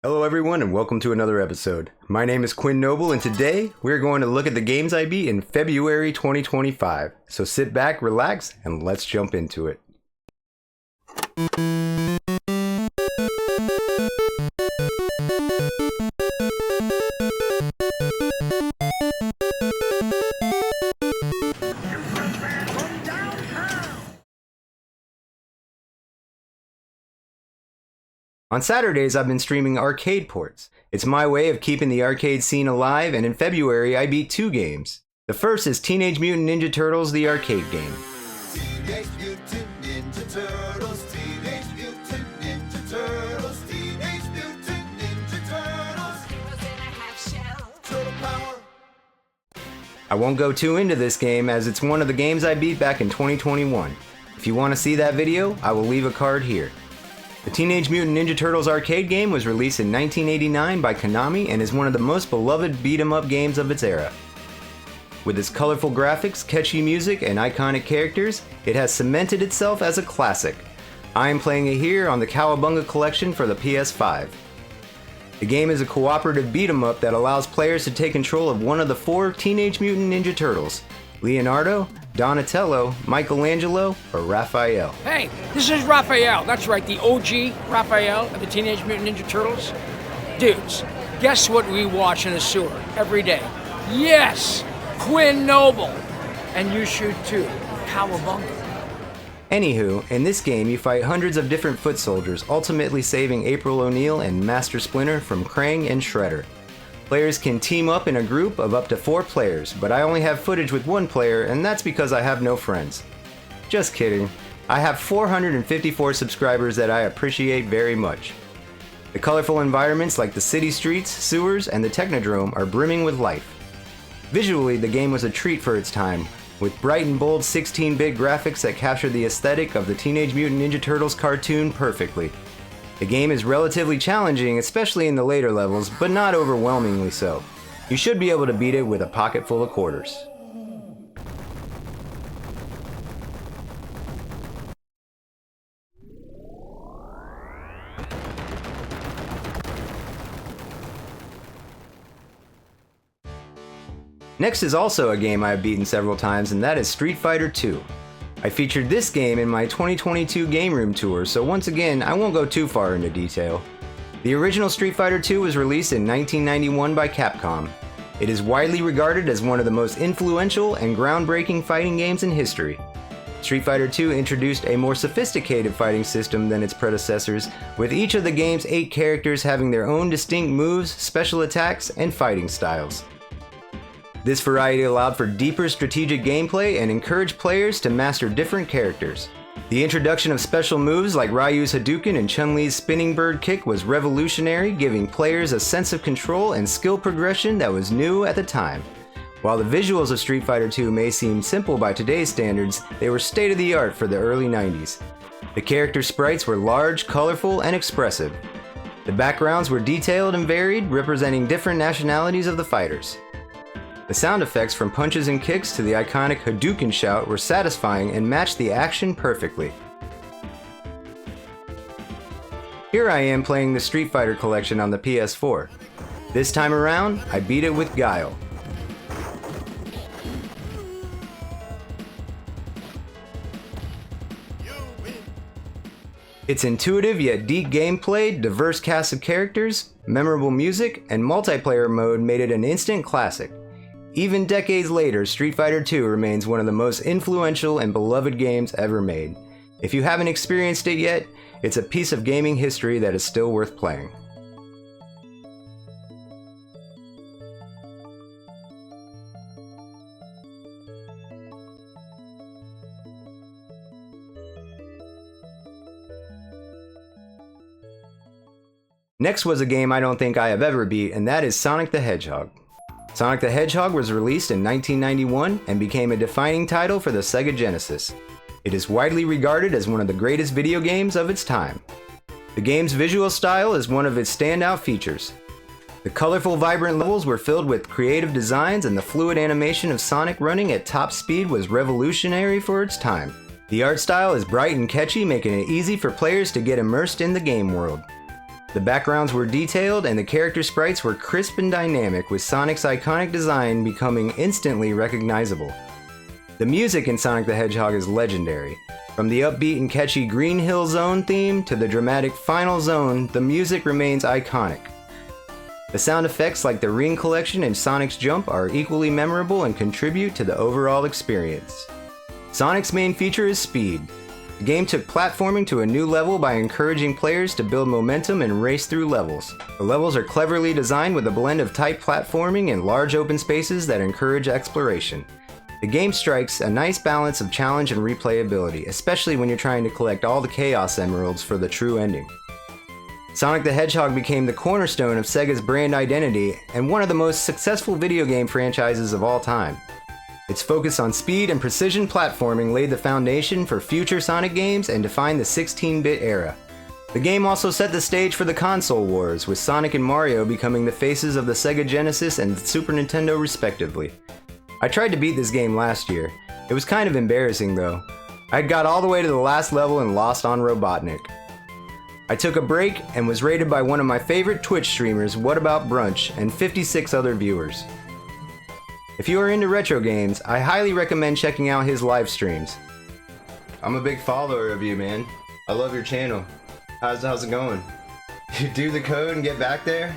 Hello everyone and welcome to another episode. My name is Quinn Noble and today we're going to look at the games I beat in February 2025. So sit back, relax, and let's jump into it. On Saturdays, I've been streaming arcade ports. It's my way of keeping the arcade scene alive, and in February, I beat 2 games. The first is Teenage Mutant Ninja Turtles, the arcade game. Teenage Mutant Ninja Turtles, Teenage Mutant Ninja Turtles, Teenage Mutant Ninja Turtles, heroes in a half shell, turtle power. I won't go too into this game as it's one of the games I beat back in 2021. If you want to see that video, I will leave a card here. The Teenage Mutant Ninja Turtles arcade game was released in 1989 by Konami and is one of the most beloved beat-em-up games of its era. With its colorful graphics, catchy music, and iconic characters, it has cemented itself as a classic. I am playing it here on the Cowabunga collection for the PS5. The game is a cooperative beat-em-up that allows players to take control of one of the 4 Teenage Mutant Ninja Turtles: Leonardo, Donatello, Michelangelo, or Raphael. Hey, this is Raphael. That's right, the OG Raphael of the Teenage Mutant Ninja Turtles. Dudes, guess what we watch in the sewer every day? Yes, Quinn Noble. And you should too, Cowabunga. Anywho, in this game you fight hundreds of different foot soldiers, ultimately saving April O'Neil and Master Splinter from Krang and Shredder. Players can team up in a group of up to 4 players, but I only have footage with 1 player, and that's because I have no friends. Just kidding. I have 454 subscribers that I appreciate very much. The colorful environments like the city streets, sewers, and the Technodrome are brimming with life. Visually, the game was a treat for its time, with bright and bold 16-bit graphics that capture the aesthetic of the Teenage Mutant Ninja Turtles cartoon perfectly. The game is relatively challenging, especially in the later levels, but not overwhelmingly so. You should be able to beat it with a pocket full of quarters. Next is also a game I have beaten several times, and that is Street Fighter II. I featured this game in my 2022 Game Room Tour, so once again, I won't go too far into detail. The original Street Fighter II was released in 1991 by Capcom. It is widely regarded as one of the most influential and groundbreaking fighting games in history. Street Fighter II introduced a more sophisticated fighting system than its predecessors, with each of the game's 8 characters having their own distinct moves, special attacks, and fighting styles. This variety allowed for deeper strategic gameplay and encouraged players to master different characters. The introduction of special moves like Ryu's Hadouken and Chun-Li's Spinning Bird Kick was revolutionary, giving players a sense of control and skill progression that was new at the time. While the visuals of Street Fighter II may seem simple by today's standards, they were state-of-the-art for the early 90s. The character sprites were large, colorful, and expressive. The backgrounds were detailed and varied, representing different nationalities of the fighters. The sound effects from punches and kicks to the iconic Hadouken shout were satisfying and matched the action perfectly. Here I am playing the Street Fighter collection on the PS4. This time around, I beat it with Guile. Its intuitive yet deep gameplay, diverse cast of characters, memorable music, and multiplayer mode made it an instant classic. Even decades later, Street Fighter II remains one of the most influential and beloved games ever made. If you haven't experienced it yet, it's a piece of gaming history that is still worth playing. Next was a game I don't think I have ever beat, and that is Sonic the Hedgehog. Sonic the Hedgehog was released in 1991 and became a defining title for the Sega Genesis. It is widely regarded as one of the greatest video games of its time. The game's visual style is one of its standout features. The colorful, vibrant levels were filled with creative designs, and the fluid animation of Sonic running at top speed was revolutionary for its time. The art style is bright and catchy, making it easy for players to get immersed in the game world. The backgrounds were detailed and the character sprites were crisp and dynamic, with Sonic's iconic design becoming instantly recognizable. The music in Sonic the Hedgehog is legendary. From the upbeat and catchy Green Hill Zone theme to the dramatic Final Zone, the music remains iconic. The sound effects like the Ring Collection and Sonic's Jump are equally memorable and contribute to the overall experience. Sonic's main feature is speed. The game took platforming to a new level by encouraging players to build momentum and race through levels. The levels are cleverly designed with a blend of tight platforming and large open spaces that encourage exploration. The game strikes a nice balance of challenge and replayability, especially when you're trying to collect all the Chaos Emeralds for the true ending. Sonic the Hedgehog became the cornerstone of Sega's brand identity and one of the most successful video game franchises of all time. Its focus on speed and precision platforming laid the foundation for future Sonic games and defined the 16-bit era. The game also set the stage for the console wars, with Sonic and Mario becoming the faces of the Sega Genesis and Super Nintendo respectively. I tried to beat this game last year. It was kind of embarrassing though. I had got all the way to the last level and lost on Robotnik. I took a break and was rated by one of my favorite Twitch streamers, What About Brunch, and 56 other viewers. If you are into retro games, I highly recommend checking out his live streams. I'm a big follower of you, man. I love your channel. How's it going? You do the code and get back there?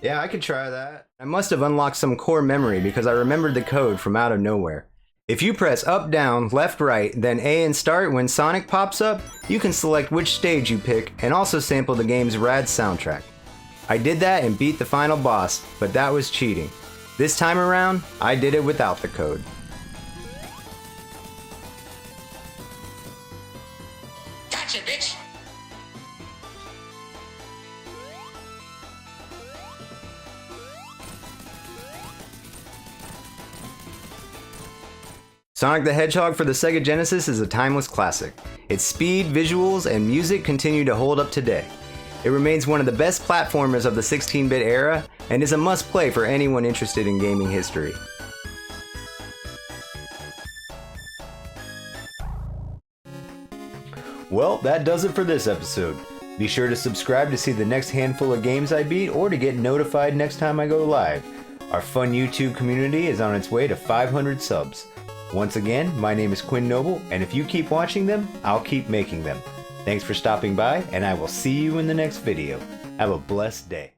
Yeah, I could try that. I must have unlocked some core memory because I remembered the code from out of nowhere. If you press up, down, left, right, then A and start when Sonic pops up, you can select which stage you pick and also sample the game's rad soundtrack. I did that and beat the final boss, but that was cheating. This time around, I did it without the code. Gotcha, bitch! Sonic the Hedgehog for the Sega Genesis is a timeless classic. Its speed, visuals, and music continue to hold up today. It remains one of the best platformers of the 16-bit era and is a must-play for anyone interested in gaming history. Well, that does it for this episode. Be sure to subscribe to see the next handful of games I beat or to get notified next time I go live. Our fun YouTube community is on its way to 500 subs. Once again, my name is Quinn Noble, and if you keep watching them, I'll keep making them. Thanks for stopping by, and I will see you in the next video. Have a blessed day.